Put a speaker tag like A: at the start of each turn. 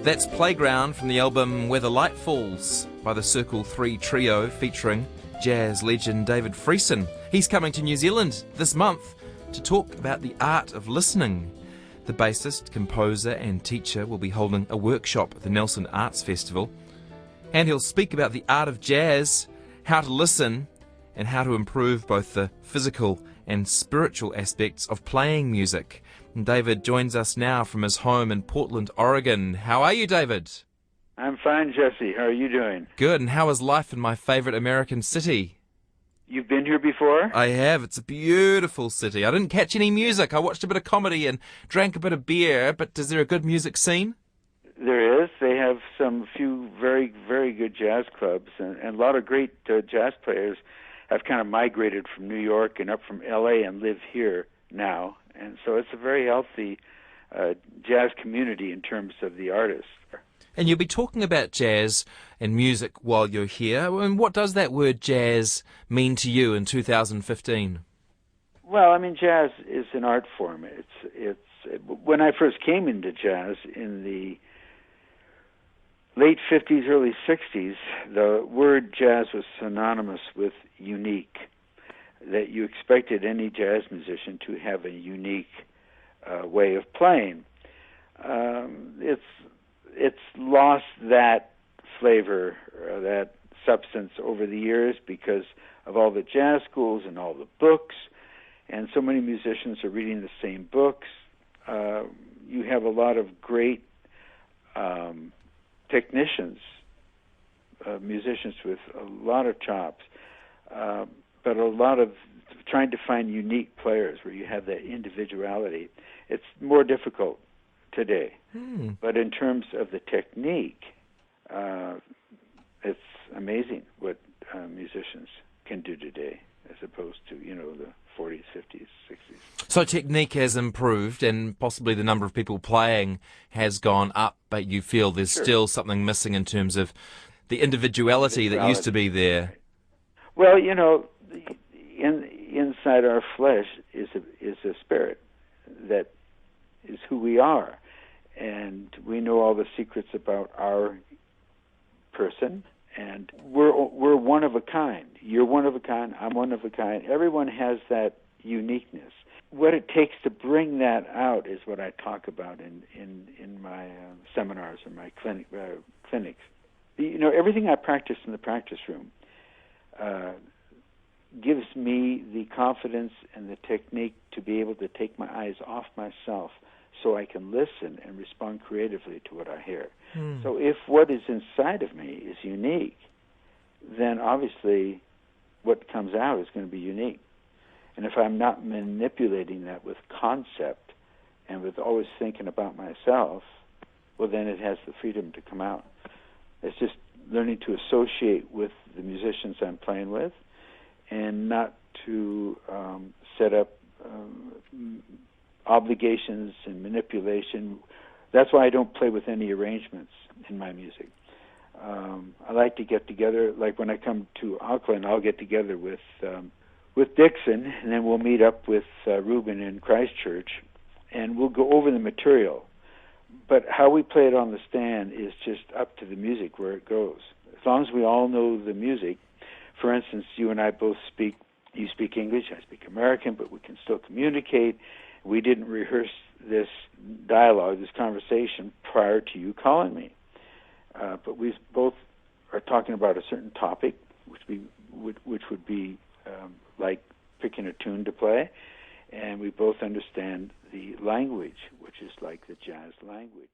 A: That's Playground from the album Where the Light Falls by the Circle 3 trio featuring jazz legend David Friesen. He's coming to New Zealand this month to talk about the art of listening. The bassist, composer and teacher will be holding a workshop at the Nelson Arts Festival, and he'll speak about the art of jazz, how to listen, and how to improve both the physical and spiritual aspects of playing music. And David joins us now from his home in Portland, Oregon. How are you, David?
B: I'm fine, Jesse. How are you doing?
A: Good. And how is life in my favourite American city?
B: You've been here before?
A: I have. It's a beautiful city. I didn't catch any music. I watched a bit of comedy and drank a bit of beer, but is there a good music scene?
B: There is. They have some few very, very good jazz clubs, and a lot of great jazz players have kind of migrated from New York and up from L.A. and live here now. And so it's a very healthy jazz community in terms of the artists.
A: And you'll be talking about jazz and music while you're here. And what does that word jazz mean to you in 2015?
B: Well, I mean, jazz is an art form. It's when I first came into jazz in the late 50s, early 60s, the word jazz was synonymous with unique, that you expected any jazz musician to have a unique way of playing. It's lost that flavor, that substance over the years because of all the jazz schools and all the books, and so many musicians are reading the same books. You have a lot of great technicians, musicians with a lot of chops, but a lot of trying to find unique players where you have that individuality. It's more difficult today. But in terms of the technique, it's amazing what musicians can do today as opposed to, the 40s, 50s, 60s.
A: So technique has improved and possibly the number of people playing has gone up, but you feel there's still something missing in terms of the individuality that used to be there.
B: Well, inside our flesh is a spirit that is who we are, and we know all the secrets about our person, and we're one of a kind. You're one of a kind. I'm one of a kind. Everyone has that uniqueness. What it takes to bring that out is what I talk about in my seminars and my clinics. Everything I practice in the practice room gives me the confidence and the technique to be able to take my eyes off myself so I can listen and respond creatively to what I hear. So if what is inside of me is unique, then obviously what comes out is going to be unique. And if I'm not manipulating that with concept and with always thinking about myself, well, then it has the freedom to come out. It's just learning to associate with the musicians I'm playing with and not to set up obligations and manipulation. That's why I don't play with any arrangements in my music. I like to get together, like when I come to Auckland, I'll get together with Dixon, and then we'll meet up with Ruben in Christchurch, and we'll go over the material. But how we play it on the stand is just up to the music where it goes. As long as we all know the music. For instance, you and I both you speak English, I speak American, but we can still communicate. We didn't rehearse this dialogue, this conversation, prior to you calling me. But we both are talking about a certain topic, which would be like picking a tune to play, and we both understand the language, which is like the jazz language.